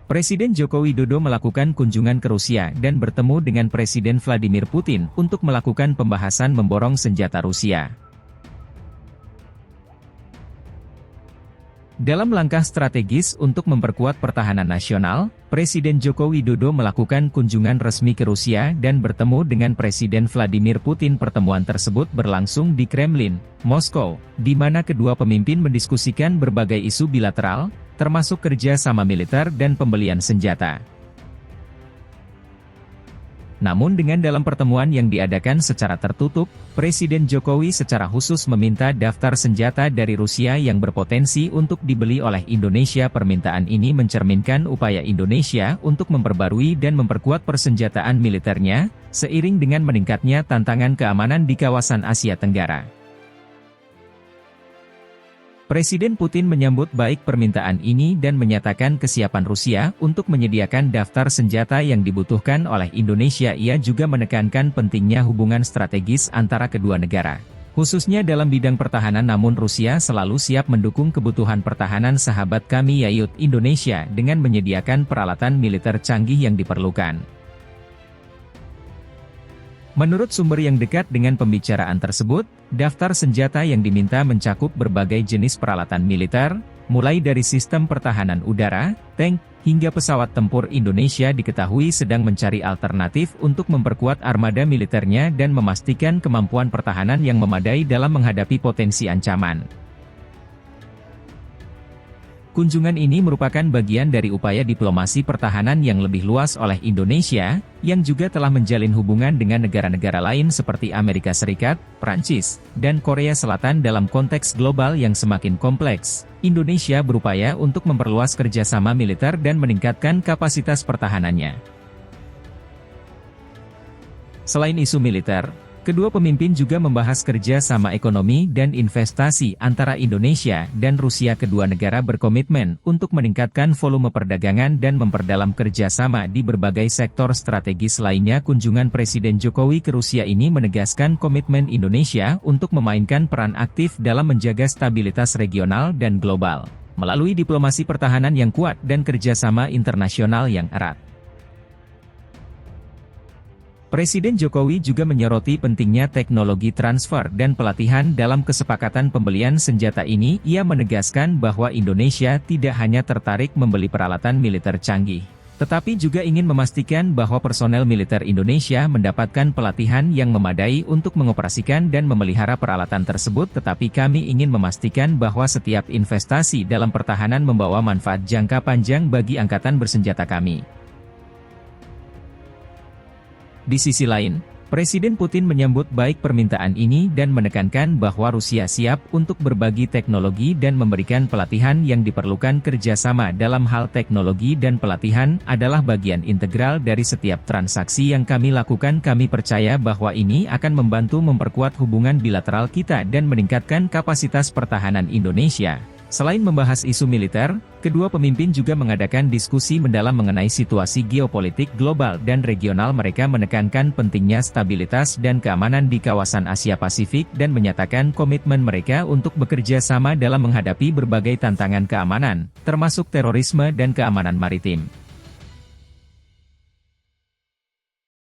Presiden Joko Widodo melakukan kunjungan ke Rusia dan bertemu dengan Presiden Vladimir Putin untuk melakukan pembahasan memborong senjata Rusia. Dalam langkah strategis untuk memperkuat pertahanan nasional, Presiden Joko Widodo melakukan kunjungan resmi ke Rusia dan bertemu dengan Presiden Vladimir Putin. Pertemuan tersebut berlangsung di Kremlin, Moskow, di mana kedua pemimpin mendiskusikan berbagai isu bilateral, termasuk kerja sama militer dan pembelian senjata. Namun dengan dalam pertemuan yang diadakan secara tertutup, Presiden Jokowi secara khusus meminta daftar senjata dari Rusia yang berpotensi untuk dibeli oleh Indonesia. Permintaan ini mencerminkan upaya Indonesia untuk memperbarui dan memperkuat persenjataan militernya, seiring dengan meningkatnya tantangan keamanan di kawasan Asia Tenggara. Presiden Putin menyambut baik permintaan ini dan menyatakan kesiapan Rusia untuk menyediakan daftar senjata yang dibutuhkan oleh Indonesia. Ia juga menekankan pentingnya hubungan strategis antara kedua negara, khususnya dalam bidang pertahanan. Namun Rusia selalu siap mendukung kebutuhan pertahanan sahabat kami yaitu Indonesia dengan menyediakan peralatan militer canggih yang diperlukan. Menurut sumber yang dekat dengan pembicaraan tersebut, daftar senjata yang diminta mencakup berbagai jenis peralatan militer, mulai dari sistem pertahanan udara, tank, hingga pesawat tempur. Indonesia diketahui sedang mencari alternatif untuk memperkuat armada militernya dan memastikan kemampuan pertahanan yang memadai dalam menghadapi potensi ancaman. Kunjungan ini merupakan bagian dari upaya diplomasi pertahanan yang lebih luas oleh Indonesia, yang juga telah menjalin hubungan dengan negara-negara lain seperti Amerika Serikat, Prancis, dan Korea Selatan. Dalam konteks global yang semakin kompleks, Indonesia berupaya untuk memperluas kerjasama militer dan meningkatkan kapasitas pertahanannya. Selain isu militer, kedua pemimpin juga membahas kerja sama ekonomi dan investasi antara Indonesia dan Rusia. Kedua negara berkomitmen untuk meningkatkan volume perdagangan dan memperdalam kerjasama di berbagai sektor strategis lainnya. Kunjungan Presiden Jokowi ke Rusia ini menegaskan komitmen Indonesia untuk memainkan peran aktif dalam menjaga stabilitas regional dan global, melalui diplomasi pertahanan yang kuat dan kerjasama internasional yang erat. Presiden Jokowi juga menyoroti pentingnya teknologi transfer dan pelatihan dalam kesepakatan pembelian senjata ini. Ia menegaskan bahwa Indonesia tidak hanya tertarik membeli peralatan militer canggih, tetapi juga ingin memastikan bahwa personel militer Indonesia mendapatkan pelatihan yang memadai untuk mengoperasikan dan memelihara peralatan tersebut. Tetapi kami ingin memastikan bahwa setiap investasi dalam pertahanan membawa manfaat jangka panjang bagi angkatan bersenjata kami. Di sisi lain, Presiden Putin menyambut baik permintaan ini dan menekankan bahwa Rusia siap untuk berbagi teknologi dan memberikan pelatihan yang diperlukan. Kerjasama dalam hal teknologi dan pelatihan adalah bagian integral dari setiap transaksi yang kami lakukan. Kami percaya bahwa ini akan membantu memperkuat hubungan bilateral kita dan meningkatkan kapasitas pertahanan Indonesia. Selain membahas isu militer, kedua pemimpin juga mengadakan diskusi mendalam mengenai situasi geopolitik global dan regional. Mereka menekankan pentingnya stabilitas dan keamanan di kawasan Asia Pasifik dan menyatakan komitmen mereka untuk bekerja sama dalam menghadapi berbagai tantangan keamanan, termasuk terorisme dan keamanan maritim.